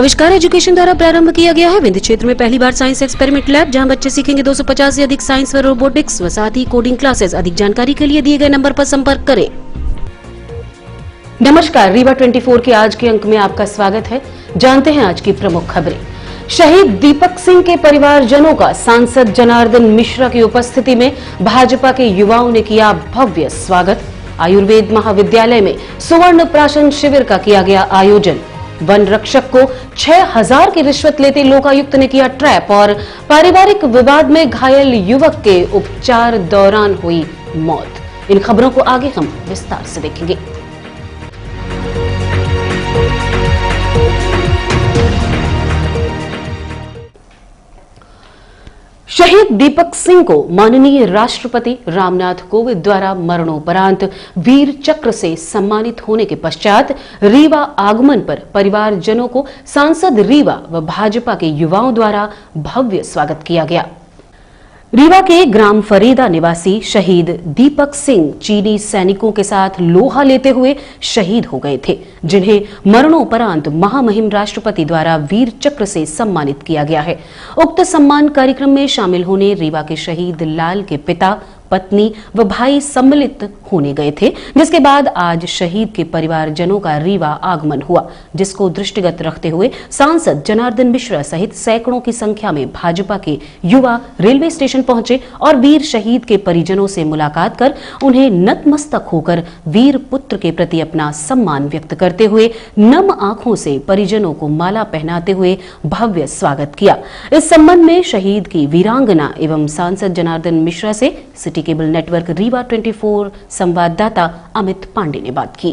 आविष्कार एजुकेशन द्वारा प्रारंभ किया गया है विंध्य क्षेत्र में पहली बार साइंस एक्सपेरिमेंट लैब, जहां बच्चे सीखेंगे 250 से अधिक साइंस व रोबोटिक्स व साथ ही कोडिंग क्लासेस। अधिक जानकारी के लिए दिए गए नंबर पर संपर्क करें। नमस्कार, रीवा 24 के आज के अंक में आपका स्वागत है। जानते हैं आज की प्रमुख खबरें। शहीद दीपक सिंह के परिवारजनों का सांसद जनार्दन मिश्रा की उपस्थिति में भाजपा के युवाओं ने किया भव्य स्वागत। आयुर्वेद महाविद्यालय में सुवर्ण प्राशन शिविर का किया गया आयोजन। वन रक्षक को 6000 की रिश्वत लेते लोकायुक्त ने किया ट्रैप और पारिवारिक विवाद में घायल युवक के उपचार दौरान हुई मौत। इन खबरों को आगे हम विस्तार से देखेंगे। शहीद दीपक सिंह को माननीय राष्ट्रपति रामनाथ कोविंद द्वारा मरणोपरांत वीर चक्र से सम्मानित होने के पश्चात रीवा आगमन पर परिवारजनों को सांसद रीवा व भाजपा के युवाओं द्वारा भव्य स्वागत किया गया। रीवा के ग्राम फरीदा निवासी शहीद दीपक सिंह चीनी सैनिकों के साथ लोहा लेते हुए शहीद हो गए थे, जिन्हें मरणोपरांत महामहिम राष्ट्रपति द्वारा वीर चक्र से सम्मानित किया गया है। उक्त सम्मान कार्यक्रम में शामिल होने रीवा के शहीद लाल के पिता, पत्नी व भाई सम्मिलित होने गए थे, जिसके बाद आज शहीद के परिवारजनों का रीवा आगमन हुआ, जिसको दृष्टिगत रखते हुए सांसद जनार्दन मिश्रा सहित सैकड़ों की संख्या में भाजपा के युवा रेलवे स्टेशन पहुंचे और वीर शहीद के परिजनों से मुलाकात कर उन्हें नतमस्तक होकर वीर पुत्र के प्रति अपना सम्मान व्यक्त करते हुए नम आंखों से परिजनों को माला पहनाते हुए भव्य स्वागत किया। इस संबंध में शहीद की वीरांगना एवं सांसद जनार्दन मिश्रा से सिटी केबल नेटवर्क रीवा 24 संवाददाता अमित पांडे ने बात की।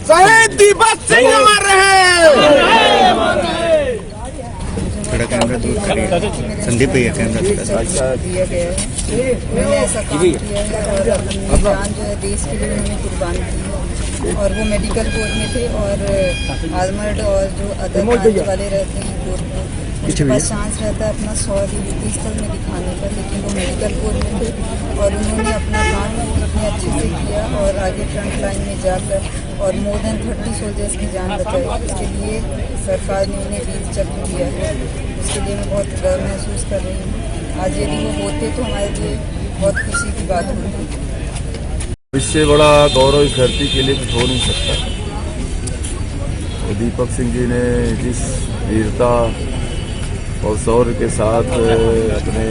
शहीद दीपक सिंह अमर रहे। थोड़ा कैमरा दूर करिए, संदीप भैया कैमरा मैंने ऐसा काम किया है और अपनी जान जो है देश के लिए उन्होंने कुर्बान की और वो मेडिकल कोर्ट में थे और आर्मर्ड और जो अदर वाले रहते हैं कोर्ट में उसके पास चांस रहता है अपना 100 ड्यूटी स्थल में दिखाने का, लेकिन वो मेडिकल कोर्ट में थे और उन्होंने अपना काम इतने अच्छे से किया और आगे फ्रंट लाइन में जाकर और मोर देन 30 सोल्जर्स की जान बचाई। इसके लिए सरकार ने उन्हें वीर चक्र दिया है, उसके लिए मैं बहुत गर्व महसूस कर रही हूँ। आज यदि वो होते तो हमारे लिए बहुत खुशी की बात होती। इससे बड़ा गौरव इस धरती के लिए कुछ हो नहीं सकता। तो दीपक सिंह जी ने जिस वीरता और शौर्य के साथ अपने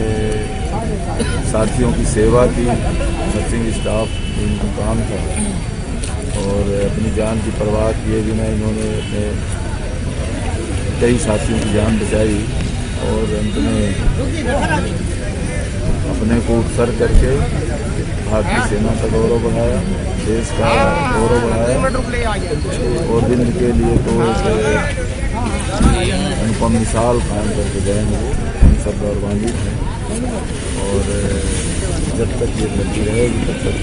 साथियों की सेवा की, नर्सिंग स्टाफ इनका काम था और अपनी जान की परवाह किए बिना इन्होंने अपने कई साथियों की जान बचाई और अंत में अपने को उत्सर्ग करके भारतीय सेना का गौरव बढ़ाया, देश का गौरव बढ़ाया और दिन के लिए तो अनुपम मिसाल कायम करके गए हैं। वो हम सब गौरवान्वित हैं और जब तक ये धरती रहेगी तब तक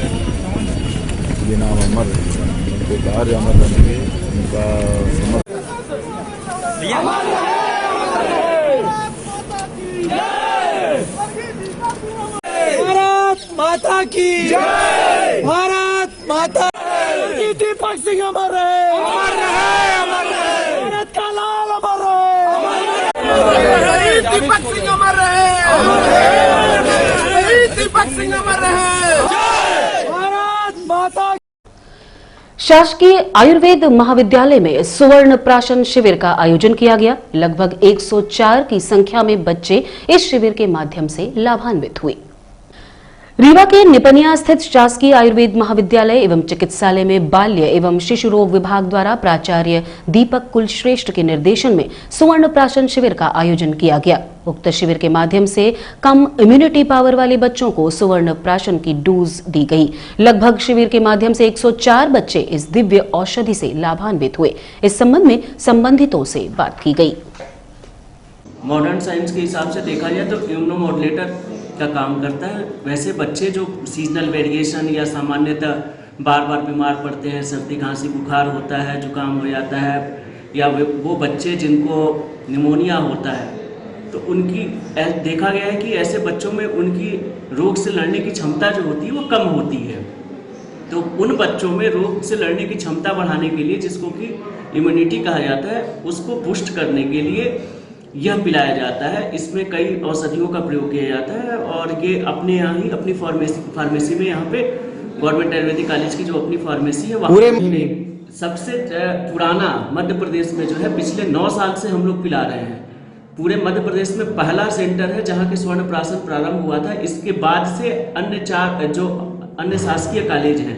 ये नाम अमर रहेगा, उनके कार्य अमर रहेंगे, उनका समर्पण। भारत माता की जय। भारत माता की। दीपक सिंह अमर रहे, अमर रहे, अमर रहे। भारत का लाल अमर रहे। दीपक सिंह अमर रहे, अमर रहे। दीपक सिंह अमर रहे। भारत माता। शासकीय आयुर्वेद महाविद्यालय में सुवर्ण प्राशन शिविर का आयोजन किया गया। लगभग 104 की संख्या में बच्चे इस शिविर के माध्यम से लाभान्वित हुए। रीवा के निपनिया स्थित शासकीय आयुर्वेद महाविद्यालय एवं चिकित्सालय में बाल्य एवं शिशु रोग विभाग द्वारा प्राचार्य दीपक कुलश्रेष्ठ के निर्देशन में सुवर्ण प्राशन शिविर का आयोजन किया गया। उक्त शिविर के माध्यम से कम इम्यूनिटी पावर वाले बच्चों को सुवर्ण प्राशन की डोज दी गई। लगभग शिविर के माध्यम से 104 बच्चे इस दिव्य औषधि से लाभान्वित हुए। इस संबंध में संबंधितों से बात की गई। मॉडर्न साइंस के हिसाब से देखा जाए तो इम्यूनोमॉड्यूलेटर का काम करता है। वैसे बच्चे जो सीजनल वेरिएशन या सामान्यतः बार बार बीमार पड़ते हैं, सर्दी खांसी बुखार होता है, जुकाम हो जाता है, या वो बच्चे जिनको निमोनिया होता है, तो उनकी देखा गया है कि ऐसे बच्चों में उनकी रोग से लड़ने की क्षमता जो होती है वो कम होती है। तो उन बच्चों में रोग से लड़ने की क्षमता बढ़ाने के लिए, जिसको कि इम्यूनिटी कहा जाता है, उसको पुष्ट करने के लिए यह पिलाया जाता है। इसमें कई औषधियों का प्रयोग किया जाता है और ये अपने यहाँ ही अपनी फार्मेसी में, यहाँ पे गवर्नमेंट आयुर्वेदिक कॉलेज की जो अपनी फार्मेसी है वहाँ सबसे पुराना मध्य प्रदेश में जो है पिछले 9 साल से हम लोग पिला रहे हैं। पूरे मध्य प्रदेश में पहला सेंटर है जहाँ के स्वर्ण प्राशन प्रारंभ हुआ था। इसके बाद से अन्य 4 जो अन्य शासकीय कॉलेज हैं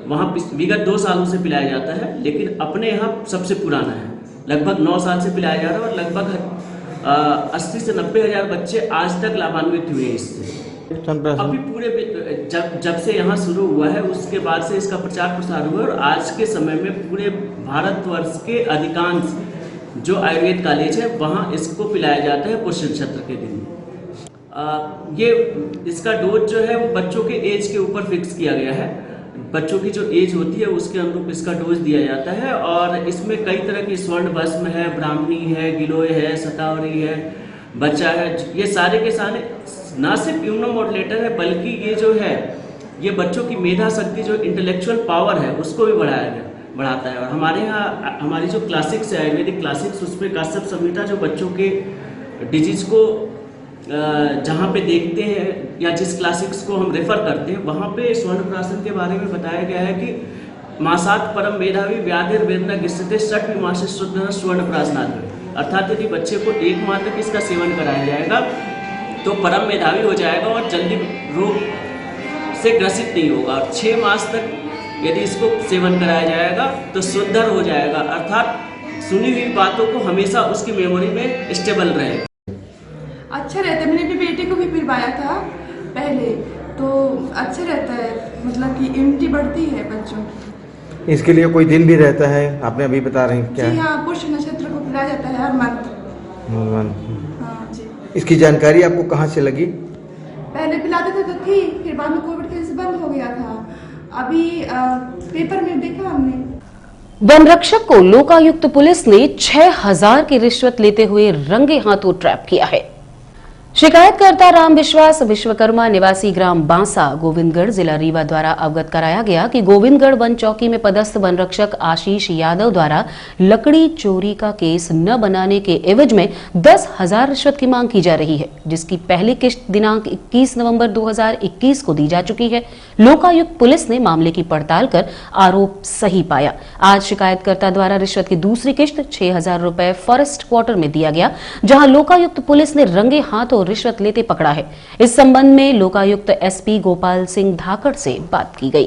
वहाँ विगत 2 सालों से पिलाया जाता है, लेकिन अपने यहाँ सबसे पुराना है। लगभग 9 साल से पिलाया जा रहा है और लगभग 80 से 90 हज़ार बच्चे आज तक लाभान्वित हुए इससे। अभी पूरे जब से यहाँ शुरू हुआ है उसके बाद से इसका प्रचार प्रसार हुआ है और आज के समय में पूरे भारतवर्ष के अधिकांश जो आयुर्वेद कॉलेज है वहाँ इसको पिलाया जाता है पुष्य नक्षत्र के दिन। ये इसका डोज जो है वो बच्चों के एज के ऊपर फिक्स किया गया है। बच्चों की जो एज होती है उसके अनुरूप इसका डोज दिया जाता है और इसमें कई तरह की स्वर्ण भस्म है, ब्राह्मणी है, गिलोय है, शतावरी है, बच्चा है, ये सारे के सारे ना सिर्फ इम्यूनोमॉड्यूलेटर है बल्कि ये जो है ये बच्चों की मेधा शक्ति, जो इंटेलेक्चुअल पावर है उसको भी बढ़ाता है। और हमारे यहाँ हमारी जो क्लासिक्स है, आयुर्वेदिक क्लासिक्स, उसमें काश्यप संहिता जो बच्चों के डिजीज को जहाँ पे देखते हैं या जिस क्लासिक्स को हम रेफर करते हैं वहाँ पे स्वर्ण प्राशन के बारे में बताया गया है कि मासात परम मेधावी व्याधिर वेदना गिस्ते षट मासे शुद्ध स्वर्ण प्राशनाथ, अर्थात यदि बच्चे को 1 माह तक इसका सेवन कराया जाएगा तो परम मेधावी हो जाएगा और जल्दी रोग से ग्रसित नहीं होगा। और 6 मास तक यदि इसको सेवन कराया जाएगा तो सुंदर हो जाएगा, अर्थात सुनी हुई बातों को हमेशा उसकी मेमोरी में स्टेबल रहेगा। अच्छा रहता है। मैंने भी बेटे को भी पिलवाया था पहले, तो अच्छा रहता है, मतलब कि इम्यूनिटी बढ़ती है बच्चों की। इसके लिए कोई दिन भी रहता है, आपने अभी बता रहे हैं क्या? जी हाँ, पुष्य नक्षत्र को पिलाया जाता है हर मंथ। हाँ जी। इसकी जानकारी आपको कहाँ से लगी? पहले पिलाते थे तो थी, फिर बाद में कोविड के वजह से बंद हो गया था। अभी पेपर में देखा हमने। वन रक्षक को लोकायुक्त पुलिस ने 6000 की रिश्वत लेते हुए रंगे हाथों ट्रैप किया है। शिकायतकर्ता राम विश्वास विश्वकर्मा निवासी ग्राम बांसा गोविंदगढ़ जिला रीवा द्वारा अवगत कराया गया कि गोविंदगढ़ वन चौकी में पदस्थ वन रक्षक आशीष यादव द्वारा लकड़ी चोरी का केस न बनाने के एवज में 10,000 रिश्वत की मांग की जा रही है, जिसकी पहली किस्त दिनांक 21 नवंबर 2021 को दी जा चुकी है। लोकायुक्त पुलिस ने मामले की पड़ताल कर आरोप सही पाया। आज शिकायतकर्ता द्वारा रिश्वत की दूसरी किस्त 6,000 रुपए फॉरेस्ट क्वार्टर में दिया गया, जहां लोकायुक्त पुलिस ने रंगे हाथों रिश्वत लेते पकड़ा है। इस संबंध में लोकायुक्त एसपी गोपाल सिंह धाकड़ से बात की गई।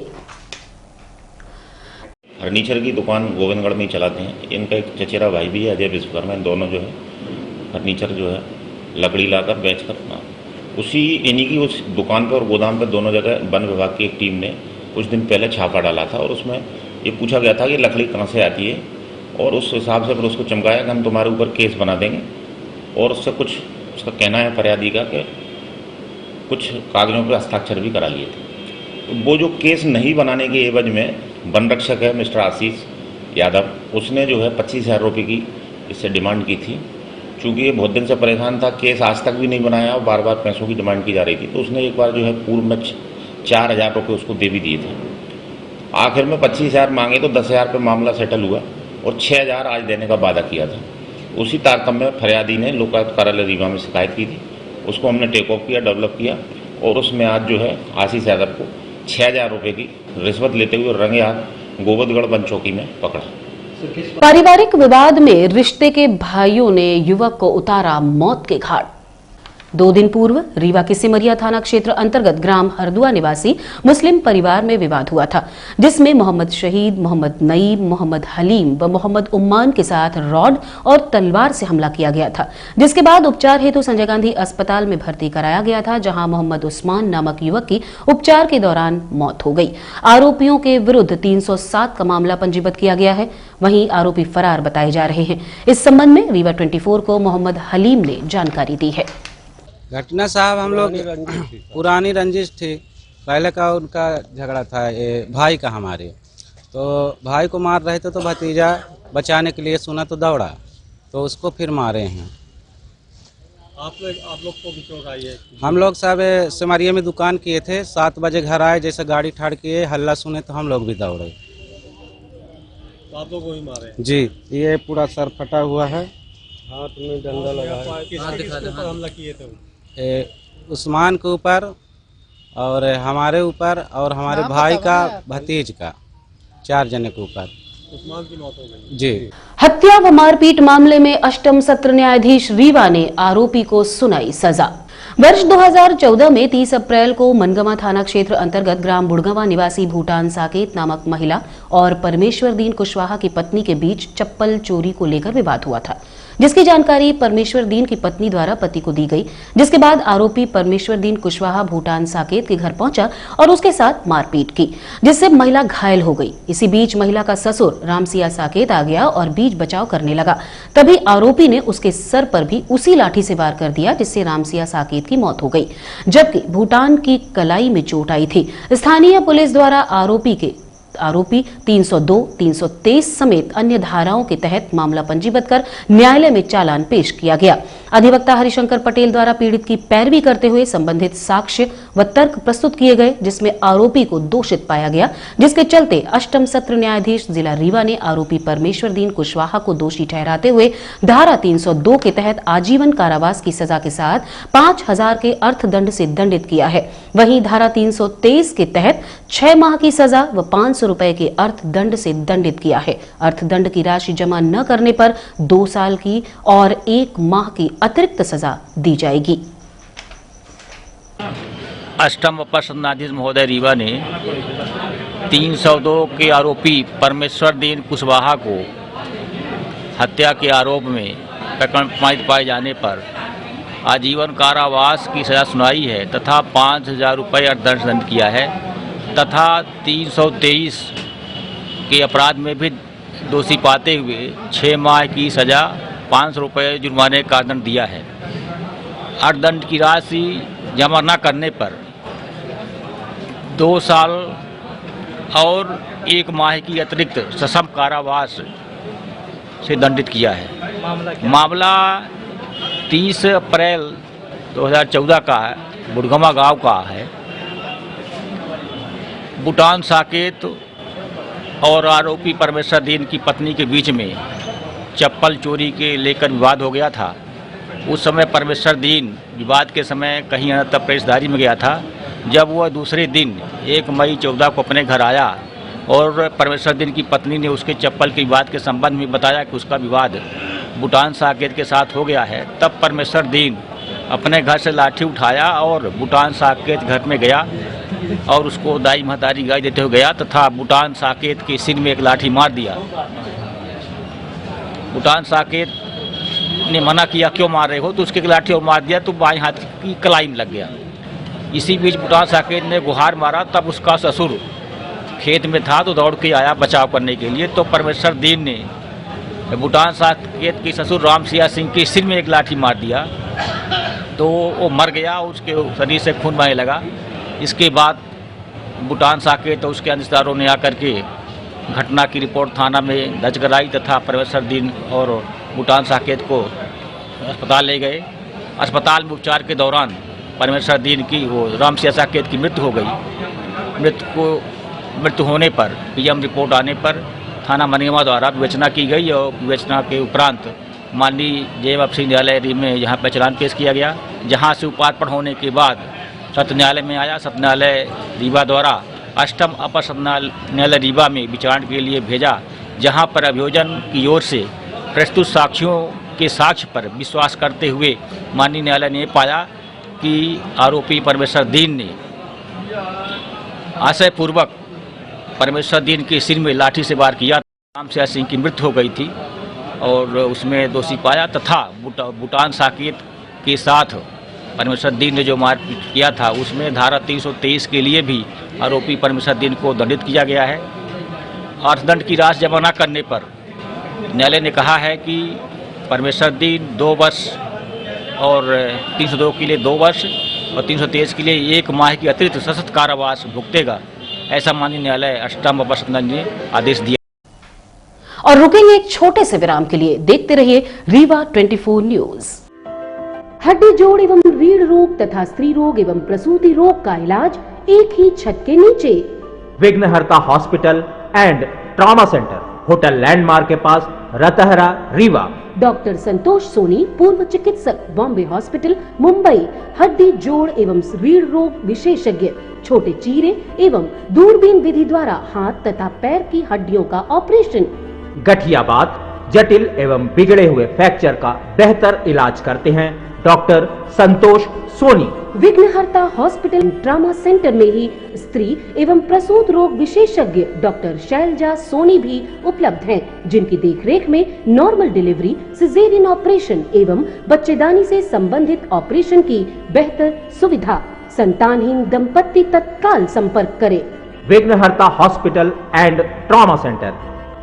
फर्नीचर की दुकान गोविंदगढ़ में ही चलाते हैं। इनका एक चचेरा भाई भी है अजय विश्वकर्मा, इन दोनों जो है फर्नीचर जो है लकड़ी लाकर बेचकर उसी इन्हीं की उस दुकान पर और गोदाम पर दोनों जगह वन विभाग की एक टीम ने कुछ दिन पहले छापा डाला था और उसमें ये पूछा गया था कि लकड़ी कहाँ से आती है, और उस हिसाब से फिर उसको चमकाया कि हम तुम्हारे ऊपर केस बना देंगे। और उससे कुछ उसका कहना है फरियादी का कि कुछ कागजों पर हस्ताक्षर भी करा लिए थे। तो वो जो केस नहीं बनाने के एवज में वन रक्षक है मिस्टर आशीष यादव, उसने जो है 25,000 रुपये की इससे डिमांड की थी। चूँकि ये बहुत दिन से परेशान था, केस आज तक भी नहीं बनाया और बार बार पैसों की डिमांड की जा रही थी, तो उसने एक बार जो है पूर्व में 4,000 रुपये उसको दे भी दिए थे। आखिर में 25,000 मांगे तो 10,000 पे मामला सेटल हुआ और 6,000 आज देने का वादा किया था। उसी तारतम्य में फरियादी ने लोकायुक्त कार्यालय रीवा में शिकायत की थी, उसको हमने टेक ऑफ किया, डेवलप किया और उसमें आज जो है आशीष यादव को 6,000 रुपये की रिश्वत लेते हुए रंगे हाथ गोविंदगढ़ वन चौकी में पकड़ा। पारिवारिक विवाद में रिश्ते के भाइयों ने युवक को उतारा मौत के घाट। 2 दिन पूर्व रीवा के सिमरिया थाना क्षेत्र अंतर्गत ग्राम हरदुआ निवासी मुस्लिम परिवार में विवाद हुआ था, जिसमें मोहम्मद शहीद, मोहम्मद नईम, मोहम्मद हलीम व मोहम्मद उम्मान के साथ रॉड और तलवार से हमला किया गया था, जिसके बाद उपचार हेतु संजय गांधी अस्पताल में भर्ती कराया गया था, जहां मोहम्मद उस्मान नामक युवक की उपचार के दौरान मौत हो गई। आरोपियों के विरुद्ध 307 का मामला पंजीबद्ध किया गया है, वहीं आरोपी फरार बताए जा रहे हैं। इस संबंध में रीवा 24 को मोहम्मद हलीम ने जानकारी दी है। घटना साहब हम लोग पुरानी रंजिश थी, पहले का उनका झगड़ा था भाई का हमारे, तो भाई को मार रहे थे तो भतीजा बचाने के लिए सुना तो दौड़ा, तो उसको फिर मारे हैं। आप लोग को भी चोट आई है? हम लोग सब सिमरिया में दुकान किए थे, 7 बजे घर आए, जैसे गाड़ी ठाड़ किए, हल्ला सुने तो हम लोग भी दौड़े। तो आप लोग को भी मारे? जी, ये पूरा सर फटा हुआ है। हाथ में डंडा लगा है। किसके ऊपर हमला किए थे? उस्मान के ऊपर और हमारे ऊपर और हमारे भाई का भतीज का, 4 जने के ऊपर। उस्मान की मौत हो गई। जी। हत्या व मारपीट मामले में अष्टम सत्र न्यायाधीश रीवा ने आरोपी को सुनाई सजा। वर्ष 2014 में 30 अप्रैल को मनगवा थाना क्षेत्र अंतर्गत ग्राम बुढ़गवा निवासी भूटान साकेत नामक महिला और परमेश्वर दीन कुशवाहा की पत्नी के बीच चप्पल चोरी को लेकर विवाद हुआ था, जिसकी जानकारी परमेश्वर दीन की पत्नी द्वारा पति को दी गई। जिसके बाद आरोपी परमेश्वर दीन कुशवाहा भूटान साकेत के घर पहुंचा और उसके साथ मारपीट की, जिससे महिला घायल हो गई। इसी बीच महिला का ससुर रामसिया साकेत आ गया और बीच बचाव करने लगा। तभी आरोपी ने उसके सर पर भी उसी लाठी से वार कर दिया, जिससे रामसिया साकेत की मौत हो गई, जबकि भूटान की कलाई में चोट आई थी। स्थानीय पुलिस द्वारा आरोपी 302, 323 समेत अन्य धाराओं के तहत मामला पंजीबद्ध कर न्यायालय में चालान पेश किया गया। अधिवक्ता हरिशंकर पटेल द्वारा पीड़ित की पैरवी करते हुए संबंधित साक्ष्य व तर्क प्रस्तुत किए गए, जिसमें आरोपी को दोषित पाया गया, जिसके चलते अष्टम सत्र न्यायाधीश जिला रीवा ने आरोपी परमेश्वर दीन कुशवाहा को दोषी ठहराते हुए धारा 302 के तहत आजीवन कारावास की सजा के साथ 5000 के अर्थदंड से दंडित किया है। वहीं धारा 323 के तहत 6 माह की सजा व 500 रुपए के अर्थदंड से दंडित किया है। अर्थदंड की राशि जमा न करने पर 2 साल की और 1 माह की अतिरिक्त सजा दी जाएगी। अष्टम अपर सत्र न्यायाधीश महोदय रीवा ने 302 के आरोपी परमेश्वर दीन कुशवाहा को हत्या के आरोप में प्रमाणित पाए जाने पर आजीवन कारावास की सजा सुनाई है तथा 5000 रुपये अर्थदंड किया है तथा 323 के अपराध में भी दोषी पाते हुए 6 माह की सजा 500 रुपये जुर्माने का दंड दिया है। अर्थदंड की राशि जमा न करने पर 2 साल और 1 माह की अतिरिक्त सश्रम कारावास से दंडित किया है। मामला 30 अप्रैल 2014 का है, बुढ़गवा गांव का है। भूटान साकेत और आरोपी परमेश्वर दीन की पत्नी के बीच में चप्पल चोरी के लेकर विवाद हो गया था। उस समय परमेश्वर दीन विवाद के समय कहीं अन्यत्र प्रवेशद्वारी में गया था। जब वह दूसरे दिन 1 मई 14 को अपने घर आया और परमेश्वर दीन की पत्नी ने उसके चप्पल के विवाद के संबंध में बताया कि उसका विवाद भूटान साकेत के साथ हो गया है, तब परमेश्वर दीन अपने घर से लाठी उठाया और भूटान साकेत घर में गया और उसको दाई महतारी गाय देते हुए गया तथा भूटान साकेत के सिर में एक लाठी मार दिया। भूटान साकेत ने मना किया, क्यों मार रहे हो, तो उसके लाठी और मार दिया तो बाएं हाथ की कलाई में लग गया। इसी बीच भूटान साकेत ने गुहार मारा, तब उसका ससुर खेत में था तो दौड़ के आया बचाव करने के लिए। तो परमेश्वर दीन ने भूटान साकेत के ससुर रामसिया सिंह के सिर में एक लाठी मार दिया तो वो मर गया, उसके शरीर से खून बहने लगा। इसके बाद भूटान साकेत और उसके रिश्तेदारों ने आकर के घटना की रिपोर्ट थाना में दर्ज कराई तथा परमेश्वर दीन और भूटान साकेत को अस्पताल ले गए। अस्पताल में उपचार के दौरान परमेश्वर दीन की रामसिया साकेत की मृत्यु हो गई। मृत्यु होने पर पीएम रिपोर्ट आने पर थाना मनगवा द्वारा विवेचना की गई और विवेचना के उपरांत माननीय जेएमएफसी न्यायालय में यहाँ पर चालान पेश किया गया, जहाँ से उपार्पण होने के बाद सत्र न्यायालय में आया। सत्र न्यायालय रीवा द्वारा अष्टम अपर सत्र न्यायालय रीवा में विचारण के लिए भेजा, जहाँ पर अभियोजन की ओर से प्रस्तुत साक्ष्यों के साक्ष्य पर विश्वास करते हुए माननीय न्यायालय ने पाया कि आरोपी परमेश्वर दीन ने आशयपूर्वक परमेश्वर दीन के सिर में लाठी से वार किया। रामसिया सिंह की मृत्यु हो गई थी और उसमें दोषी पाया तथा भूटान साकेत के साथ परमेश्वर दीन ने जो मारपीट किया था उसमें धारा 323 के लिए भी आरोपी परमेश्वर दीन को दंडित किया गया है। अर्थदंड की राशि जमा न करने पर न्यायालय ने कहा है कि परमेश्वर दीन 2 वर्ष और 302 के लिए 2 वर्ष और 323 के लिए 1 माह की अतिरिक्त सशस्त्र कारावास भुगतेगा, ऐसा माननीय न्यायालय अष्टम अपर सत्र ने आदेश दिया। और रुकेंगे एक छोटे से विराम के लिए। देखते रहिए रीवा 24 न्यूज। हड्डी जोड़ एवं रीढ़ रोग तथा स्त्री रोग एवं प्रसूति रोग का इलाज एक ही छत के नीचे। विघ्नहर्ता hospital and trauma centre, hotel landmark के पास, रतहरा, रीवा। डॉक्टर संतोष सोनी, पूर्व चिकित्सक, बॉम्बे हॉस्पिटल, मुंबई। हड्डी जोड़ एवं रीढ़ रोग विशेषज्ञ, छोटे चीरे एवं दूरबीन विधि द्वारा हाथ तथा पैर की हड्डियों का ऑपरेशन। गठियाबात, जटिल एवं बिगड़े हुए फ्रैक्चर का बेहतर इलाज करते हैं डॉक्टर संतोष सोनी। विघ्नहर्ता हॉस्पिटल ट्रॉमा सेंटर में ही स्त्री एवं प्रसूत रोग विशेषज्ञ डॉक्टर शैलजा सोनी भी उपलब्ध हैं, जिनकी देखरेख में नॉर्मल डिलीवरी, सिजेरियन ऑपरेशन एवं बच्चेदानी से संबंधित ऑपरेशन की बेहतर सुविधा। संतानहीन दंपत्ति तत्काल संपर्क करें। विघ्नहर्ता hospital and trauma centre,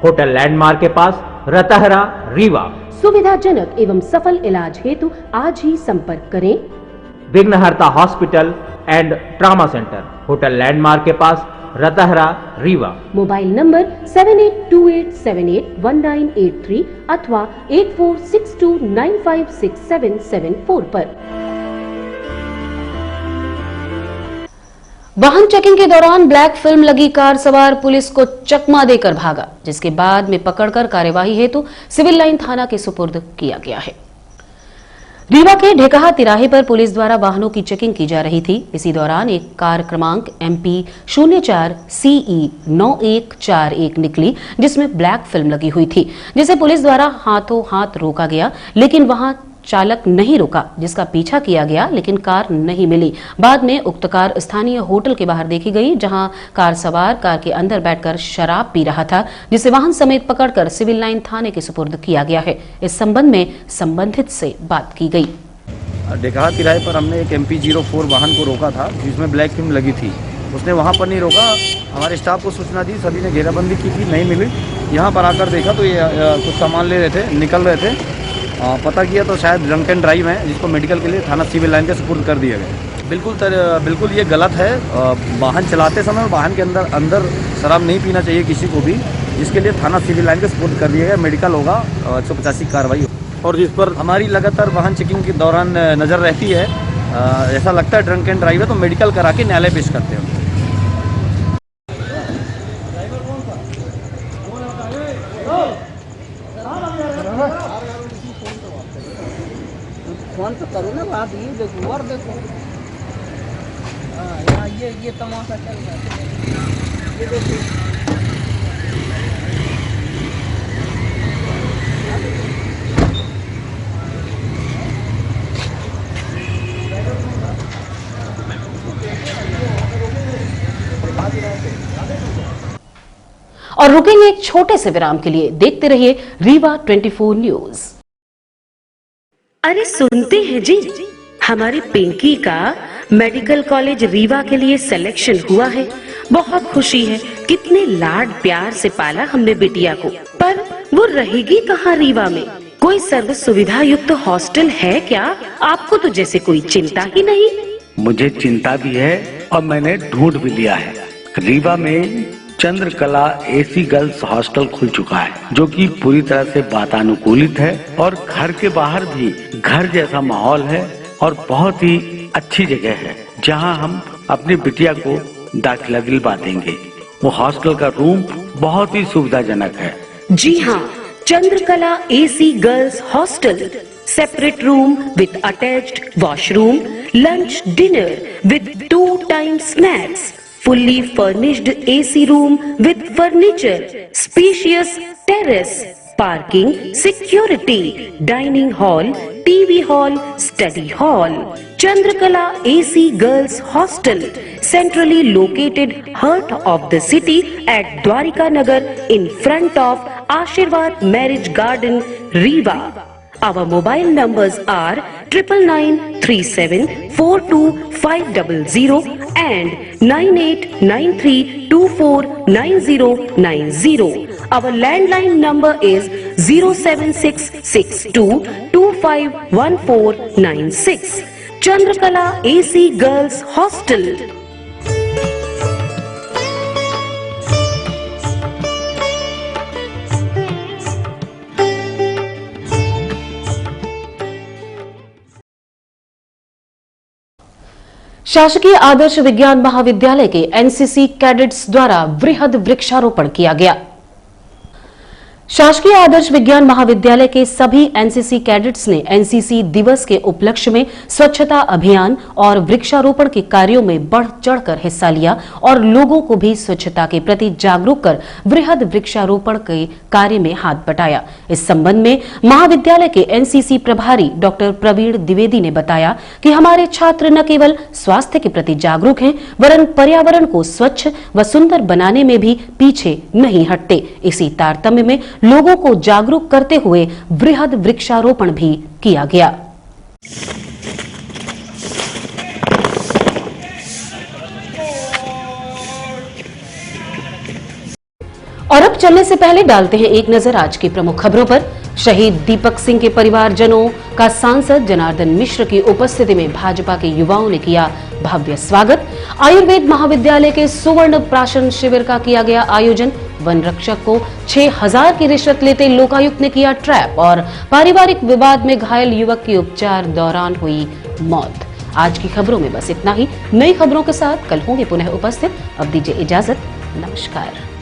hotel landmark के पास, रतहरा, रीवा। सुविधाजनक एवं सफल इलाज हेतु आज ही संपर्क करें। विघ्नहर्ता hospital and trauma centre, hotel landmark के पास, रतहरा, रीवा। मोबाइल नंबर 7828781983 अथवा 8462956774 पर। वाहन चेकिंग के दौरान ब्लैक फिल्म लगी कार सवार पुलिस को चकमा देकर भागा, जिसके बाद में पकड़कर कार्यवाही हेतु सिविल लाइन थाना के सुपुर्द किया गया है। रीवा के ढेकहा तिराहे पर पुलिस द्वारा वाहनों की चेकिंग की जा रही थी। इसी दौरान एक कार क्रमांक MP 04 CE 9141 निकली, जिसमें ब्लैक फिल्म लगी हुई थी, जिसे पुलिस द्वारा हाथों हाथ रोका गया, लेकिन वहां चालक नहीं रुका, जिसका पीछा किया गया, लेकिन कार नहीं मिली। बाद में उक्त कार स्थानीय होटल के बाहर देखी गई, जहां कार सवार कार के अंदर बैठकर शराब पी रहा था, जिसे वाहन समेत पकड़कर सिविल लाइन थाने के सुपुर्द किया गया है। इस संबंध में संबंधित से बात की गई। ढेकहा तिराहे पर हमने एक MP 04 वाहन को रोका था, जिसमें ब्लैक फिल्म लगी थी। उसने वहाँ पर नहीं रोका, हमारे स्टाफ को सूचना दी, सभी ने घेराबंदी की थी, नहीं मिली। यहाँ पर आकर देखा तो ये कुछ सामान ले रहे थे, निकल रहे थे। पता किया तो शायद ड्रंक एंड ड्राइव है, जिसको मेडिकल के लिए थाना सिविल लाइन के सुपुर्द कर दिया गया। बिल्कुल ये गलत है। वाहन चलाते समय वाहन के अंदर शराब नहीं पीना चाहिए किसी को भी, जिसके लिए थाना सिविल लाइन के सुपुर्द कर दिया गया। मेडिकल होगा, 185 कार्रवाई होगी, और जिस पर हमारी लगातार वाहन चेकिंग के दौरान नज़र रहती है। ऐसा लगता है ड्रंक एंड ड्राइव है तो मेडिकल करा के न्यायालय पेश करते हैं। फोन तो करो ना बात, ये देखो और देखो। यहाँ ये तमाशा चल रहा है, ये देखो। और रुकेंगे एक छोटे से विराम के लिए। देखते रहिए रीवा 24 न्यूज। अरे सुनते हैं जी, हमारी पिंकी का मेडिकल कॉलेज रीवा के लिए सिलेक्शन हुआ है। बहुत खुशी है, कितने लाड प्यार से पाला हमने बिटिया को। पर वो रहेगी कहाँ रीवा में? कोई सर्व सुविधा युक्त हॉस्टल है क्या? आपको तो जैसे कोई चिंता ही नहीं। मुझे चिंता भी है और मैंने ढूंढ भी लिया है। रीवा में चंद्रकला AC गर्ल्स हॉस्टल खुल चुका है, जो कि पूरी तरह से वातानुकूलित है और घर के बाहर भी घर जैसा माहौल है और बहुत ही अच्छी जगह है, जहां हम अपनी बिटिया को दाखिला दिलवा देंगे। वो हॉस्टल का रूम बहुत ही सुविधाजनक है। जी हाँ, Chandrakala AC girls hostel, separate room with attached washroom, lunch dinner with 2 time snacks, fully furnished AC room with furniture, spacious terrace, parking, security, dining hall, TV hall, study hall. Chandrakala AC Girls Hostel, centrally located heart of the city at Dwarika Nagar in front of Ashirwad Marriage Garden, Rewa. Our mobile numbers are 9937425500 and 9893249090. Our landline number is 07662251496. Chandrakala AC Girls Hostel. शासकीय आदर्श विज्ञान महाविद्यालय के NCC cadets द्वारा वृहद वृक्षारोपण किया गया। शासकीय आदर्श विज्ञान महाविद्यालय के सभी एनसीसी कैडेट्स ने एनसीसी दिवस के उपलक्ष्य में स्वच्छता अभियान और वृक्षारोपण के कार्यों में बढ़ चढ़कर हिस्सा लिया और लोगों को भी स्वच्छता के प्रति जागरूक कर वृहद वृक्षारोपण के कार्य में हाथ बटाया। इस संबंध में महाविद्यालय के एनसीसी प्रभारी डॉक्टर प्रवीण द्विवेदी ने बताया कि हमारे छात्र न केवल स्वास्थ्य के प्रति जागरूक हैं, वरन पर्यावरण को स्वच्छ व सुंदर बनाने में भी पीछे नहीं हटते। इसी तारतम्य में लोगों को जागरूक करते हुए वृहद वृक्षारोपण भी किया गया। और अब चलने से पहले डालते हैं एक नजर आज की प्रमुख खबरों पर। शहीद दीपक सिंह के परिवारजनों का सांसद जनार्दन मिश्र की उपस्थिति में भाजपा के युवाओं ने किया भव्य स्वागत। आयुर्वेद महाविद्यालय के सुवर्ण प्राशन शिविर का किया गया आयोजन। वन रक्षक को 6000 की रिश्वत लेते लोकायुक्त ने किया ट्रैप और पारिवारिक विवाद में घायल युवक की उपचार दौरान हुई मौत। आज की खबरों में बस इतना ही। नई खबरों के साथ कल होंगे पुनः उपस्थित। अब दीजिए इजाजत। नमस्कार।